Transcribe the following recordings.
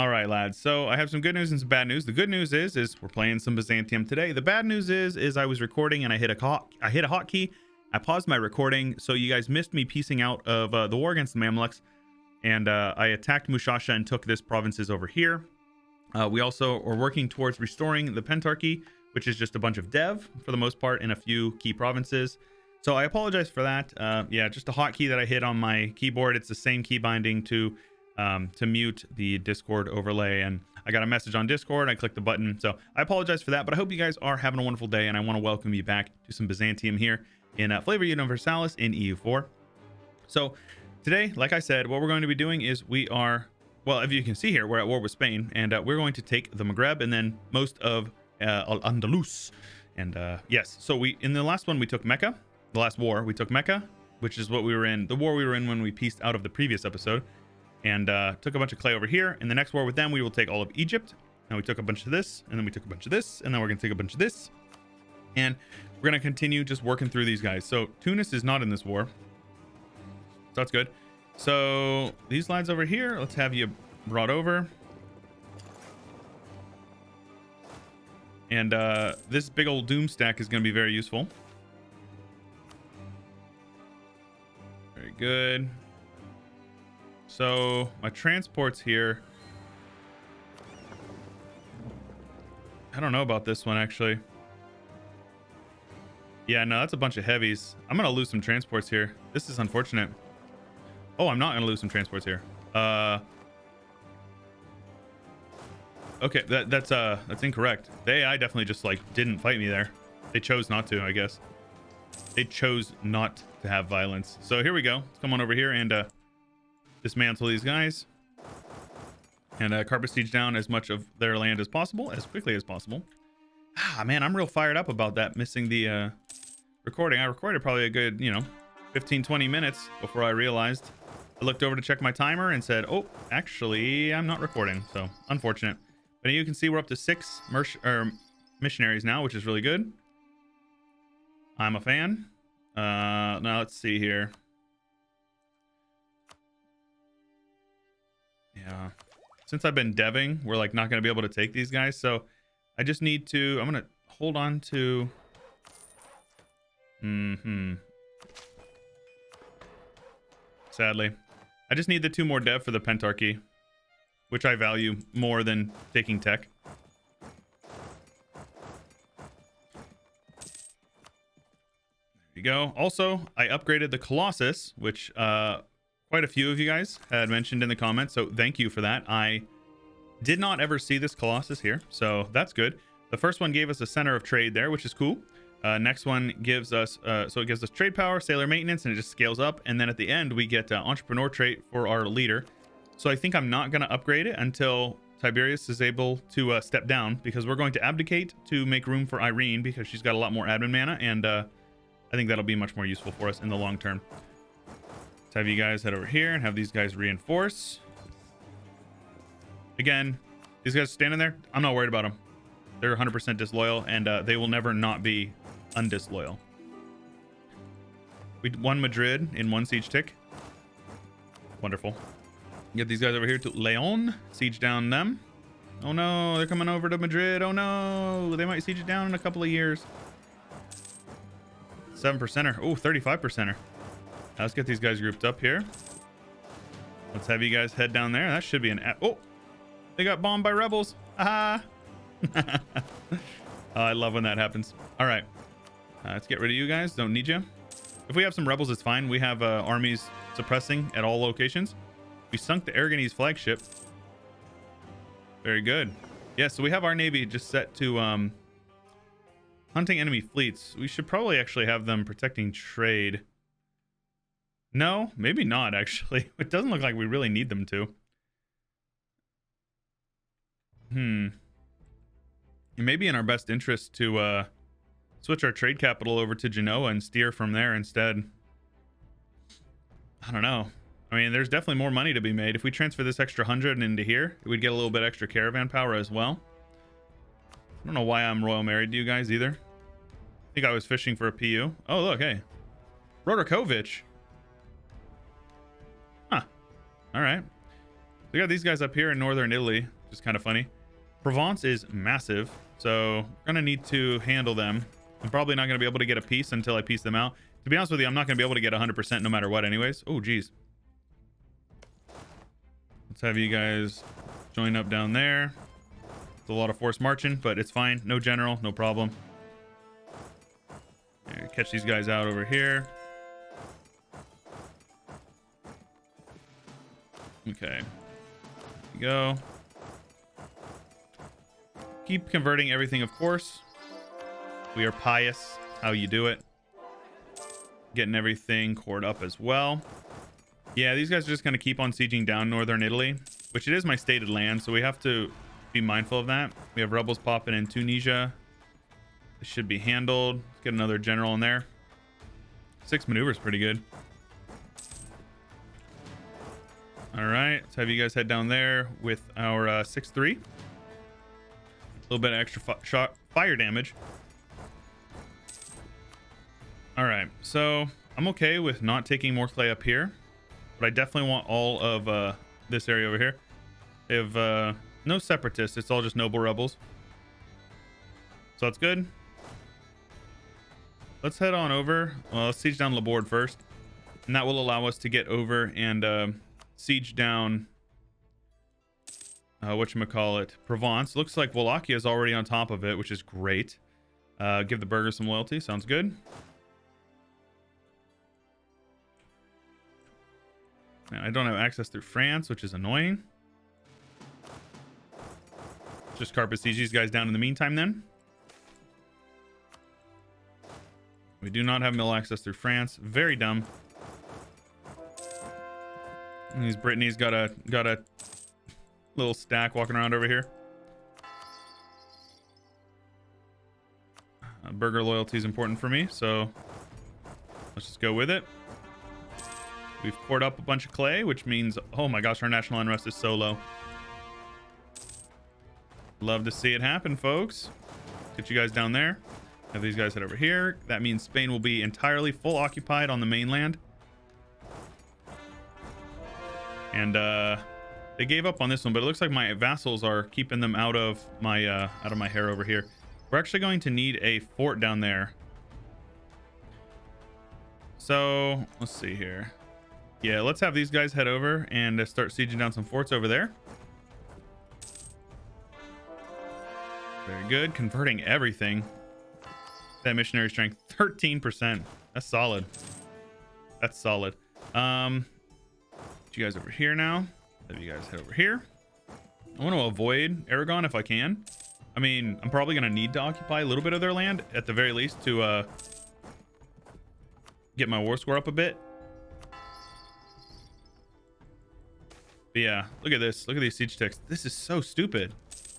All right, lads. So I have some good news and some bad news. The good news is we're playing some Byzantium today. The bad news is I was recording and I hit a hotkey. I paused my recording, so you guys missed me piecing out of the war against the Mamluks, and I attacked Mushasha and took this provinces over here. We also are working towards restoring the pentarchy, which is just a bunch of dev for the most part in a few key provinces. So I apologize for that. Yeah, just a hotkey that I hit on my keyboard. It's the same key binding to mute the Discord overlay, and I got a message on Discord. I clicked the button, so I apologize for that, but I hope you guys are having a wonderful day, and I want to welcome you back to some Byzantium here in Flavor Universalis in EU4. So today, like I said, what we're going to be doing is we are, well, if you can see here, we're at war with Spain, and we're going to take the Maghreb and then most of Al-Andalus. And yes, so we, in the last one, we took Mecca. The last war, we took Mecca, which is what we were in, the war we were in when we pieced out of the previous episode, and took a bunch of clay over here. In the next war with them, we will take all of Egypt. Now we took a bunch of this, and then we took a bunch of this, and then we're going to take a bunch of this. And we're going to continue just working through these guys. So Tunis is not in this war, so that's good. So these lads over here, let's have you brought over. And this big old doom stack is going to be very useful. Very good. So my transports here, I don't know about this one actually. Yeah, no, that's a bunch of heavies. I'm gonna lose some transports here. This is unfortunate. Oh, I'm not gonna lose some transports here. Okay, that's incorrect. The AI definitely just like didn't fight me there. They chose not to, I guess. They chose not to have violence. So here we go. Let's come on over here and dismantle these guys and carpet siege down as much of their land as possible, as quickly as possible. Ah, man, I'm real fired up about that, missing the recording. I recorded probably a good, 15-20 minutes before I realized. I looked over to check my timer and said, oh, actually, I'm not recording. So unfortunate. But you can see we're up to 6 missionaries now, which is really good. I'm a fan. Now let's see here. Yeah, since I've been deving, we're like not going to be able to take these guys. So I just need to, I'm going to hold on to. Sadly, I just need the 2 more dev for the pentarchy, which I value more than taking tech. There you go. Also, I upgraded the Colossus, which quite a few of you guys had mentioned in the comments, so thank you for that. I did not ever see this Colossus here, so that's good. The first one gave us a center of trade there, which is cool. Next one gives us, so it gives us trade power, sailor maintenance, and it just scales up. And then at the end, we get entrepreneur trait for our leader. So I think I'm not going to upgrade it until Tiberius is able to step down, because we're going to abdicate to make room for Irene, because she's got a lot more admin mana, and I think that'll be much more useful for us in the long term. Let's have you guys head over here and have these guys reinforce. Again, these guys standing there, I'm not worried about them. They're 100% disloyal, and they will never not be undisloyal. We won Madrid in 1 siege tick. Wonderful. Get these guys over here to Leon. Siege down them. Oh no, they're coming over to Madrid. Oh no, they might siege it down in a couple of years. 7%er. Oh, 35%er. Let's get these guys grouped up here. Let's have you guys head down there. That should be an... Oh, they got bombed by rebels. Aha. I love when that happens. All right, let's get rid of you guys. Don't need you. If we have some rebels, it's fine. We have armies suppressing at all locations. We sunk the Aragonese flagship. Very good. Yeah, so we have our navy just set to hunting enemy fleets. We should probably actually have them protecting trade. No, maybe not actually. It doesn't look like we really need them to. It may be in our best interest to switch our trade capital over to Genoa and steer from there instead. I don't know. I mean, there's definitely more money to be made. If we transfer this extra 100 into here, we'd get a little bit extra caravan power as well. I don't know why I'm royal married to you guys either. I think I was fishing for a PU. Oh, look, hey. Roderkovich. Huh. All right. We got these guys up here in northern Italy, which is kind of funny. Provence is massive, so we're gonna need to handle them. I'm probably not gonna be able to get a piece until I piece them out. To be honest with you, I'm not gonna be able to get 100% no matter what anyways. Oh geez. Let's have you guys join up down there. It's a lot of force marching, but it's fine. No general, no problem. Here, catch these guys out over here. Okay. Go. Keep converting everything, of course. We are pious. How you do it. Getting everything cored up as well. Yeah, these guys are just going to keep on sieging down northern Italy, which it is my stated land, so we have to be mindful of that. We have rebels popping in Tunisia. This should be handled. Let's get another general in there. 6 maneuvers, pretty good. All right, let's have you guys head down there with our 6-3. A little bit of extra fire damage. All right, so I'm okay with not taking more clay up here, but I definitely want all of this area over here. They have no separatists. It's all just noble rebels. So that's good. Let's head on over. Well, let's siege down Laborde first, and that will allow us to get over and siege down whatchamacallit, Provence. Looks like Wallachia is already on top of it, which is great. Give the burghers some loyalty. Sounds good. Man, I don't have access through France, which is annoying. Just carpet siege these guys down in the meantime then. We do not have mill access through France. Very dumb. And these Brittany's got a little stack walking around over here. Burgher loyalty is important for me, so let's just go with it. We've poured up a bunch of clay, which means, oh my gosh, our national unrest is so low. Love to see it happen, folks. Get you guys down there. Have these guys head over here. That means Spain will be entirely full occupied on the mainland. And they gave up on this one, but it looks like my vassals are keeping them out of my hair over here. We're actually going to need a fort down there. So let's see here. Yeah, let's have these guys head over and start sieging down some forts over there. Very good. Converting everything. That missionary strength, 13%. That's solid. That's solid. Get you guys over here now. Have you guys head over here. I want to avoid Aragon if I can. I mean, I'm probably going to need to occupy a little bit of their land at the very least to get my war score up a bit. But yeah, look at this. Look at these siege ticks. This is so stupid.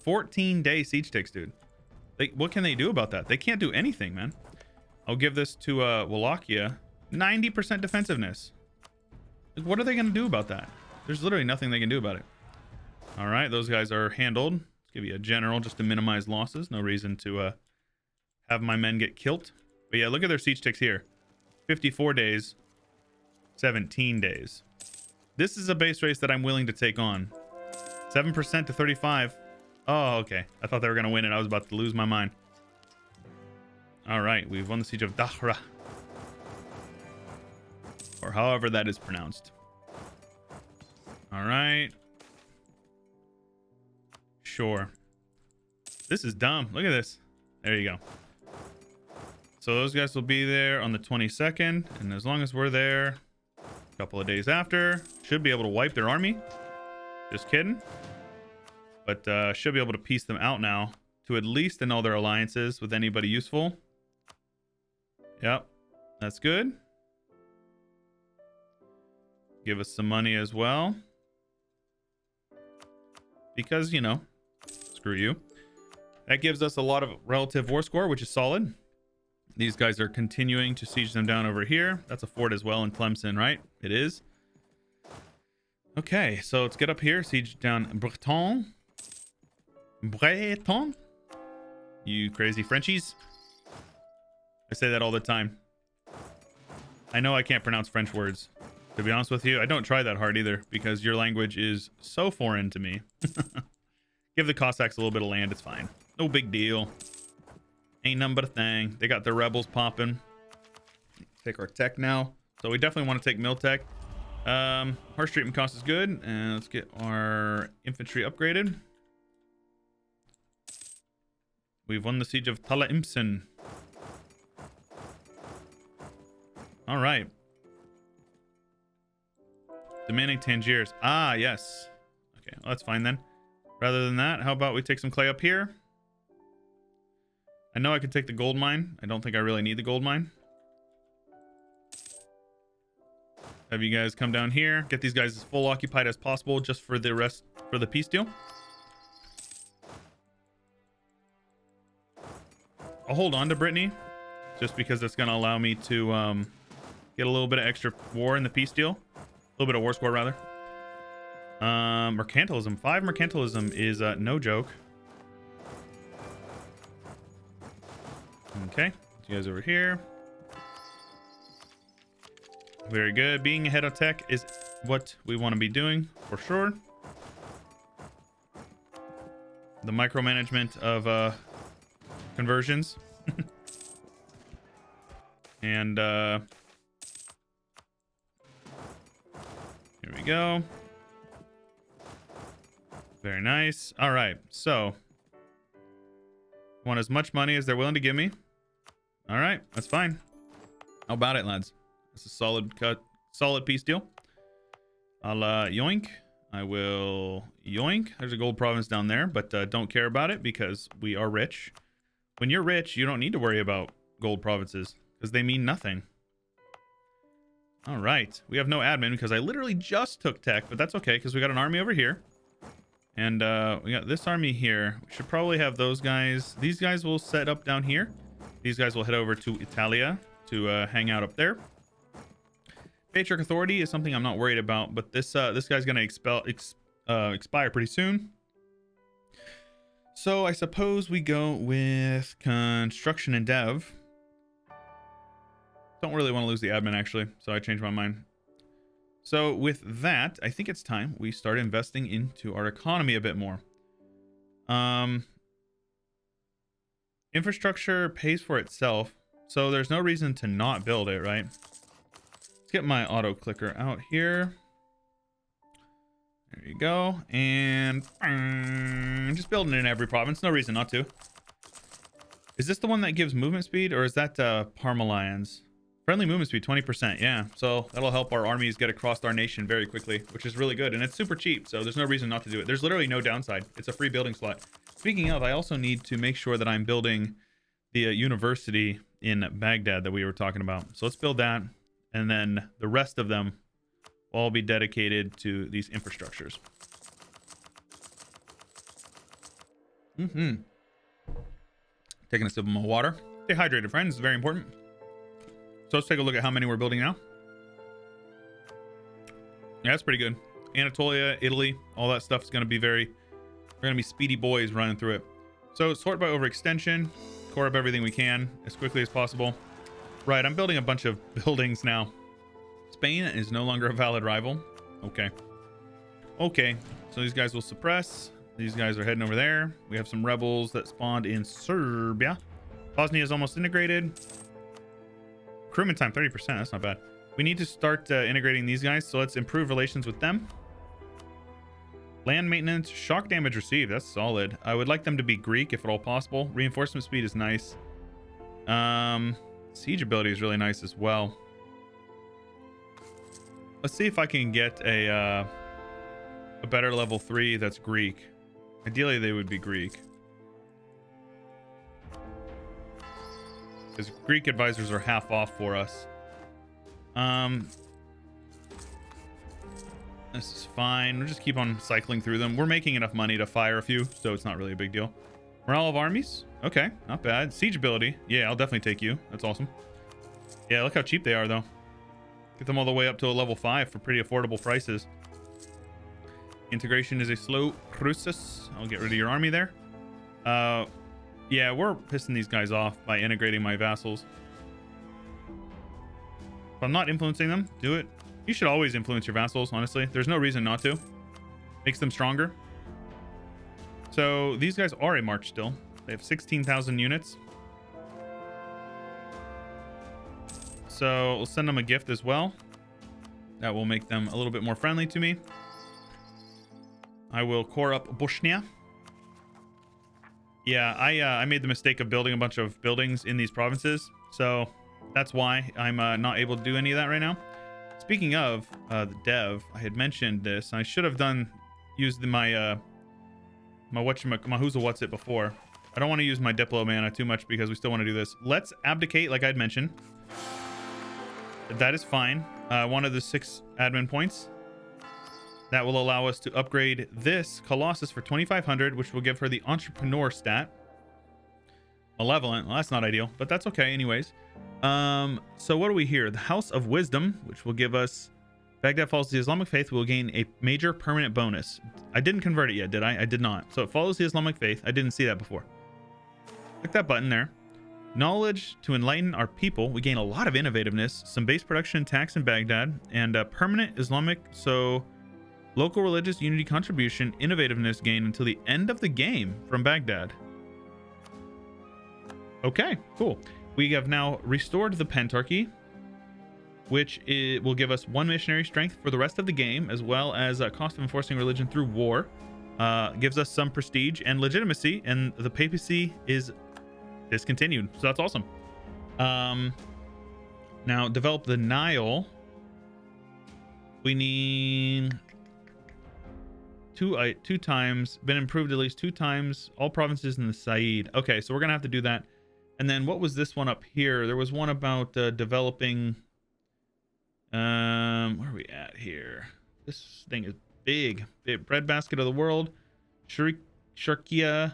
14-day siege ticks, dude. What can they do about that? They can't do anything, man. I'll give this to Wallachia. 90% defensiveness. Like, what are they going to do about that? There's literally nothing they can do about it. All right, those guys are handled. Let's give you a general just to minimize losses. No reason to have my men get killed. But yeah, look at their siege ticks here. 54 days, 17 days. This is a base race that I'm willing to take on. 7% to 35. Oh, okay. I thought they were going to win it. I was about to lose my mind. All right, we've won the siege of Dahra. Or however that is pronounced. All right. Sure. This is dumb. Look at this. There you go. So those guys will be there on the 22nd. And as long as we're there a couple of days after, should be able to wipe their army. Just kidding. But should be able to piece them out now to at least annul their alliances with anybody useful. Yep. That's good. Give us some money as well. Because, you know, screw you. That gives us a lot of relative war score, which is solid. These guys are continuing to siege them down over here. That's a fort as well in Tlemcen, right? It is. Okay, so let's get up here. Siege down Breton. Breton? You crazy Frenchies. I say that all the time. I know I can't pronounce French words. To be honest with you, I don't try that hard either because your language is so foreign to me. Give the Cossacks a little bit of land. It's fine. No big deal. Ain't nothing but a thing. They got their rebels popping. Take our tech now. So we definitely want to take mill tech. Harsh treatment cost is good. And let's get our infantry upgraded. We've won the siege of Tala Imsen. All right. Demanding Tangiers. Ah, yes. Okay, well, that's fine then. Rather than that, how about we take some clay up here? I know I could take the gold mine. I don't think I really need the gold mine. Have you guys come down here. Get these guys as full occupied as possible just for the rest, for the peace deal. I'll hold on to Brittany just because that's going to allow me to get a little bit of extra war in the peace deal. A little bit of war score, rather. Mercantilism. 5 mercantilism is no joke. Okay. You guys over here. Very good. Being ahead of tech is what we want to be doing for sure. The micromanagement of conversions. And here we go. Very nice. All right, so want as much money as they're willing to give me. All right, that's fine. How about it, lads? It's a solid cut, solid peace deal. I'll yoink. I will yoink. There's a gold province down there, but don't care about it because we are rich. When you're rich, you don't need to worry about gold provinces because they mean nothing. All right, we have no admin because I literally just took tech, but that's okay because we got an army over here. And we got this army here. We should probably have those guys. These guys will set up down here. These guys will head over to Italia to hang out up there. Patriarch Authority is something I'm not worried about, but this guy's going to expire pretty soon. So I suppose we go with construction and dev. Don't really want to lose the admin, actually, so I changed my mind. So with that, I think it's time we start investing into our economy a bit more. Infrastructure pays for itself, so there's no reason to not build it, right? Let's get my auto clicker out here. There you go. And just building it in every province. No reason not to. Is this the one that gives movement speed, or is that Parmalions? Friendly movement speed, 20%. Yeah, so that'll help our armies get across our nation very quickly, which is really good. And it's super cheap, so there's no reason not to do it. There's literally no downside. It's a free building slot. Speaking of, I also need to make sure that I'm building the university in Baghdad that we were talking about. So let's build that. And then the rest of them will all be dedicated to these infrastructures. Taking a sip of my water. Stay hydrated, friends. It's very important. So let's take a look at how many we're building now. Yeah, that's pretty good. Anatolia, Italy, all that stuff is going to be they're going to be speedy boys running through it. So sort by overextension, core up everything we can as quickly as possible. Right, I'm building a bunch of buildings now. Spain is no longer a valid rival. Okay. Okay, so these guys will suppress. These guys are heading over there. We have some rebels that spawned in Serbia. Bosnia is almost integrated. Recruitment time 30%, that's not bad. We need to start integrating these guys, so let's improve relations with them. Land maintenance, shock damage received, that's solid. I would like them to be Greek if at all possible. Reinforcement speed is nice. Siege ability is really nice as well. Let's see if I can get a better level 3 that's Greek. Ideally they would be Greek, because Greek advisors are half off for us. This is fine. We'll just keep on cycling through them. We're making enough money to fire a few, so it's not really a big deal. Morale of armies. Okay, not bad. Siege ability. Yeah, I'll definitely take you. That's awesome. Yeah, look how cheap they are, though. Get them all the way up to a level 5 for pretty affordable prices. Integration is a slow process. I'll get rid of your army there. Yeah, we're pissing these guys off by integrating my vassals. If I'm not influencing them, do it. You should always influence your vassals, honestly. There's no reason not to. Makes them stronger. So these guys are a march still. They have 16,000 units. So we'll send them a gift as well. That will make them a little bit more friendly to me. I will core up Bosnia. Yeah, I made the mistake of building a bunch of buildings in these provinces. So that's why I'm not able to do any of that right now. Speaking of the dev, I had mentioned this. I should have used my who's it before. I don't want to use my Diplo mana too much because we still want to do this. Let's abdicate, like I'd mentioned. That is fine. One of the 6 admin points. That will allow us to upgrade this Colossus for 2,500, which will give her the entrepreneur stat. Malevolent. Well, that's not ideal, but that's okay anyways. So what do we hear? The House of Wisdom, which will give us Baghdad follows the Islamic faith, will gain a major permanent bonus. I didn't convert it yet, did I? I did not. So it follows the Islamic faith. I didn't see that before. Click that button there. Knowledge to enlighten our people. We gain a lot of innovativeness, some base production tax in Baghdad, and permanent Islamic, so local religious unity contribution, innovativeness gain until the end of the game from Baghdad. Okay, cool. We have now restored the pentarchy, which will give us 1 missionary strength for the rest of the game, as well as a cost of enforcing religion through war. Gives us some prestige and legitimacy, and the papacy is discontinued, so that's awesome. Now develop the Nile. We need two times, been improved at least 2 times, all provinces in the Said. Okay, so we're gonna have to do that. And then what was this one up here? There was one about developing where are we at here? This thing is big. The breadbasket of the world, Sharkia,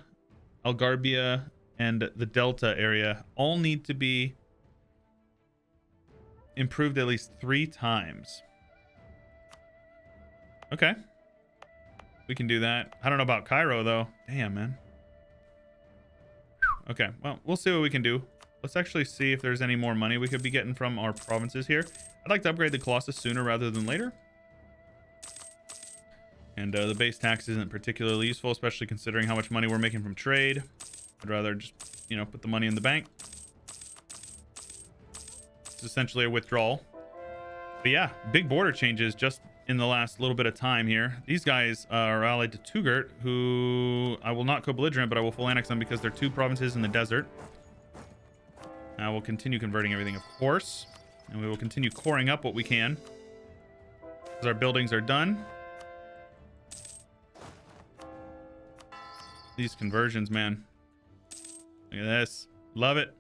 Algarbia, and the Delta area all need to be improved at least 3 times. Okay. We can do that. I don't know about Cairo, though. Damn, man. Okay, well, we'll see what we can do. Let's actually see if there's any more money we could be getting from our provinces here. I'd like to upgrade the Colossus sooner rather than later. And the base tax isn't particularly useful, especially considering how much money we're making from trade. I'd rather just, you know, put the money in the bank. It's essentially a withdrawal. But yeah, big border changes just in the last little bit of time here. These guys are allied to Tugert, who I will not co-belligerent, but I will full annex them because they're 2 provinces in the desert. Now we'll continue converting everything, of course. And we will continue coring up what we can, because our buildings are done. These conversions, man. Look at this. Love it.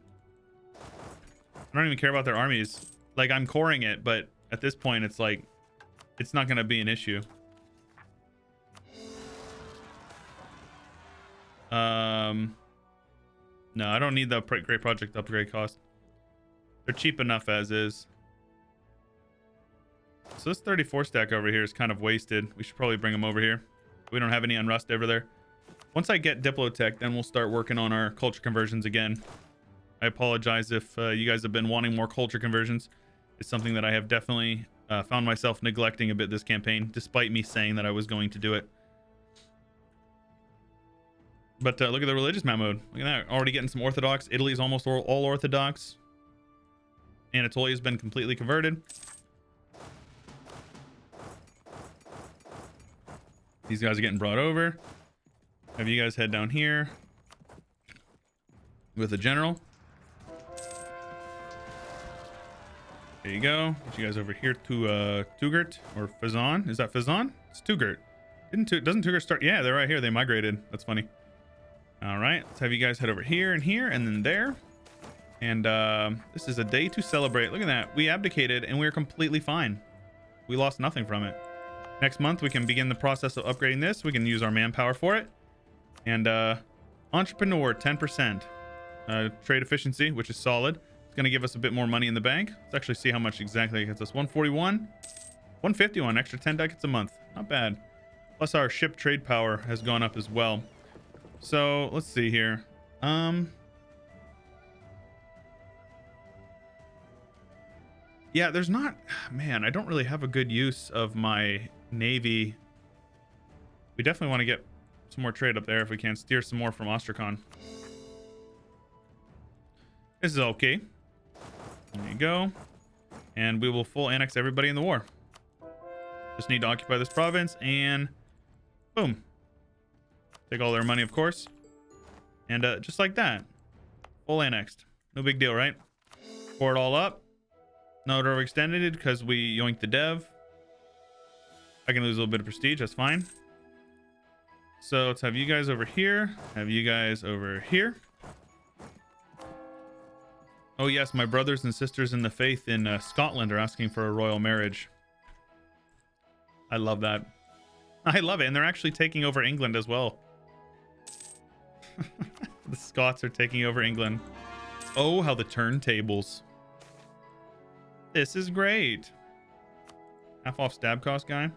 I don't even care about their armies. Like, I'm coring it, but at this point, it's like, it's not going to be an issue. No, I don't need the great project upgrade cost. They're cheap enough as is. So this 34 stack over here is kind of wasted. We should probably bring them over here. We don't have any unrest over there. Once I get Diplotech, then we'll start working on our culture conversions again. I apologize if you guys have been wanting more culture conversions. It's something that I have definitely found myself neglecting a bit this campaign, despite me saying that I was going to do it. But look at the religious map mode. Look at that. Already getting some Orthodox. Italy's almost all Orthodox. Anatolia's been completely converted. These guys are getting brought over. Have you guys head down here with the general. There you go. Get you guys over here to Tugert or Fazan. Is that Fazan? It's Tugert. Doesn't Tugert start? Yeah, they're right here. They migrated. That's funny. All right, let's have you guys head over here and here and then there. And this is a day to celebrate. Look at that. We abdicated and we're completely fine. We lost nothing from it. Next month, we can begin the process of upgrading this. We can use our manpower for it. And entrepreneur, 10%. Trade efficiency, which is solid. It's going to give us a bit more money in the bank. Let's actually see how much exactly it gets us. 141, 151, extra 10 ducats a month. Not bad. Plus our ship trade power has gone up as well. So let's see here. Yeah, Yeah, there's not, man, I don't really have a good use of my navy. We definitely want to get some more trade up there if we can. Steer some more from Ostrakhan. This is okay. There you go. And we will full annex everybody in the war. Just need to occupy this province and boom. Take all their money, of course. And just like that. Full annexed. No big deal, right? Pour it all up. Not overextended because we yoinked the dev. I can lose a little bit of prestige. That's fine. So let's have you guys over here. Have you guys over here. Oh yes, my brothers and sisters in the faith in Scotland are asking for a royal marriage. I love that. I love it. And they're actually taking over England as well. The Scots are taking over England. Oh, how the turntables. This is great. Half off stab cost guy.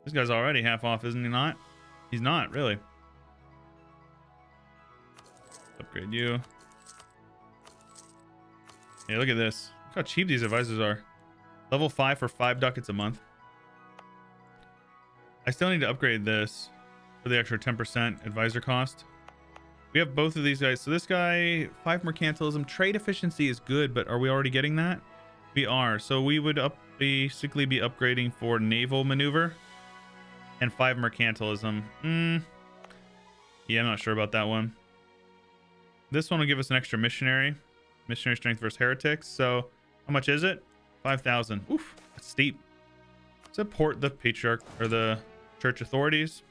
This guy's already half off, isn't he not? He's not, really. Upgrade you. Hey, look at this. Look how cheap these advisors are. Level 5 for 5 ducats a month. I still need to upgrade this for the extra 10% advisor cost. We have both of these guys. So this guy, 5 mercantilism. Trade efficiency is good, but are we already getting that? We are. So we would basically be upgrading for naval maneuver and 5 mercantilism. Yeah, I'm not sure about that one. This one will give us an extra missionary. Missionary strength versus heretics. So how much is it? 5,000. Oof, that's steep. Support the patriarch or the church authorities.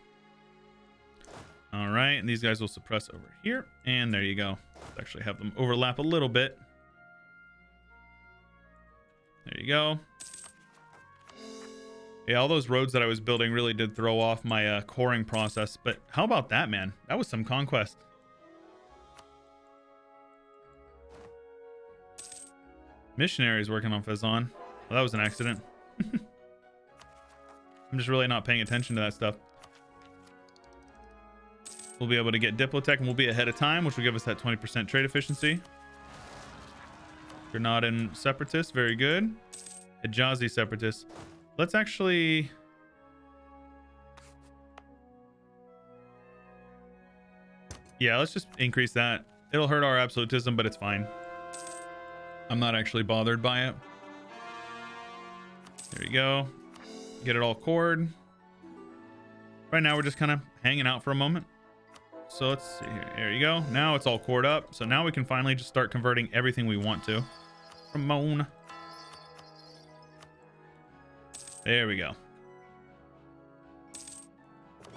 All right, and these guys will suppress over here. And there you go. Let's actually have them overlap a little bit. There you go. Yeah, all those roads that I was building really did throw off my coring process. But how about that, man? That was some conquest. Missionaries working on Fezon. Well, that was an accident. I'm just really not paying attention to that stuff. We'll be able to get Diplotech and we'll be ahead of time, which will give us that 20% trade efficiency. Granadan Separatists, very good. Hijazi Separatists. Let's actually... Yeah, let's just increase that. It'll hurt our absolutism, but it's fine. I'm not actually bothered by it. There you go. Get it all cored. Right now, we're just kind of hanging out for a moment. So let's see here. There you go. Now it's all cored up. So now we can finally just start converting everything we want to. Ramon. There we go.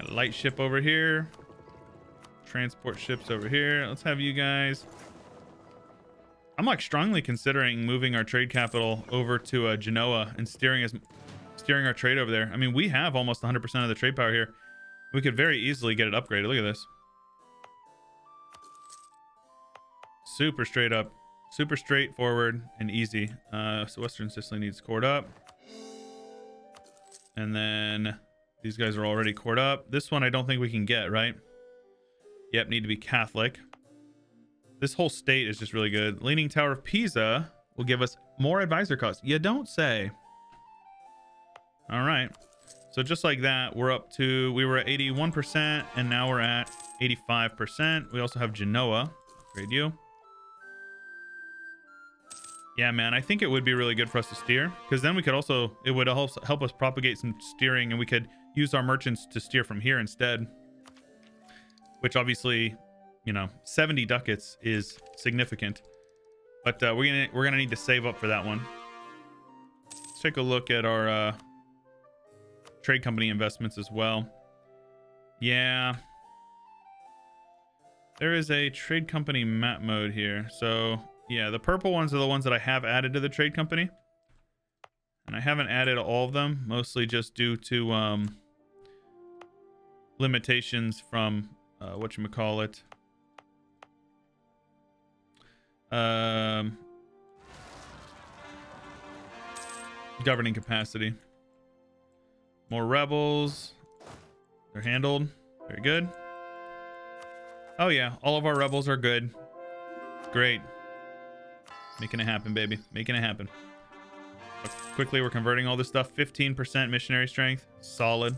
A light ship over here. Transport ships over here. Let's have you guys. I'm like strongly considering moving our trade capital over to Genoa and steering our trade over there. I mean, we have almost 100% of the trade power here. We could very easily get it upgraded. Look at this. Super straight up, super straightforward and easy. So Western Sicily needs cored up. And then these guys are already cored up. This one I don't think we can get, right? Yep, need to be Catholic. This whole state is just really good. Leaning Tower of Pisa will give us more advisor costs. You don't say. All right. So just like that, we're up to, we were at 81% and now we're at 85%. We also have Genoa. Upgrade you. Yeah, man, I think it would be really good for us to steer because then we could also, it would help us propagate some steering and we could use our merchants to steer from here instead. Which obviously, you know, 70 ducats is significant, but we're gonna need to save up for that one. Let's take a look at our trade company investments as well. Yeah, there is a trade company map mode here. So yeah, the purple ones are the ones that I have added to the trade company, and I haven't added all of them, mostly just due to limitations from whatchamacallit. Governing capacity. More rebels. They're handled. Very good. Oh yeah, all of our rebels are good. Great. Making it happen, baby. Making it happen. Quickly, we're converting all this stuff. 15% missionary strength. Solid.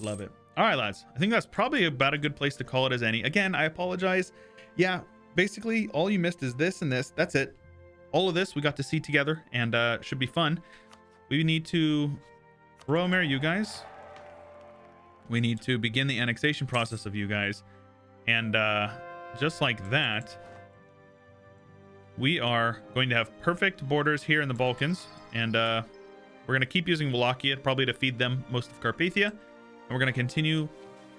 Love it. All right, lads. I think that's probably about a good place to call it as any. Again, I apologize. Yeah, basically, all you missed is this and this. That's it. All of this we got to see together, and should be fun. We need to Roma you guys. We need to begin the annexation process of you guys. And just like that, we are going to have perfect borders here in the Balkans. And we're going to keep using Wallachia probably to feed them most of Carpathia. And we're going to continue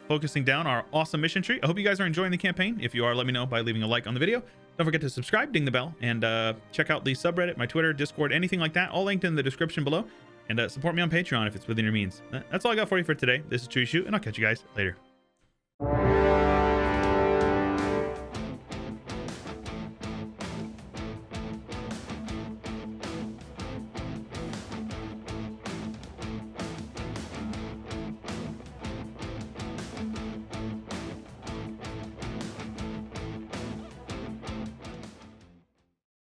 focusing down our awesome mission tree. I hope you guys are enjoying the campaign. If you are, let me know by leaving a like on the video. Don't forget to subscribe, ding the bell, and check out the subreddit, my Twitter, Discord, anything like that. All linked in the description below. And support me on Patreon if it's within your means. That's all I got for you for today. This is Chewyshoot, and I'll catch you guys later.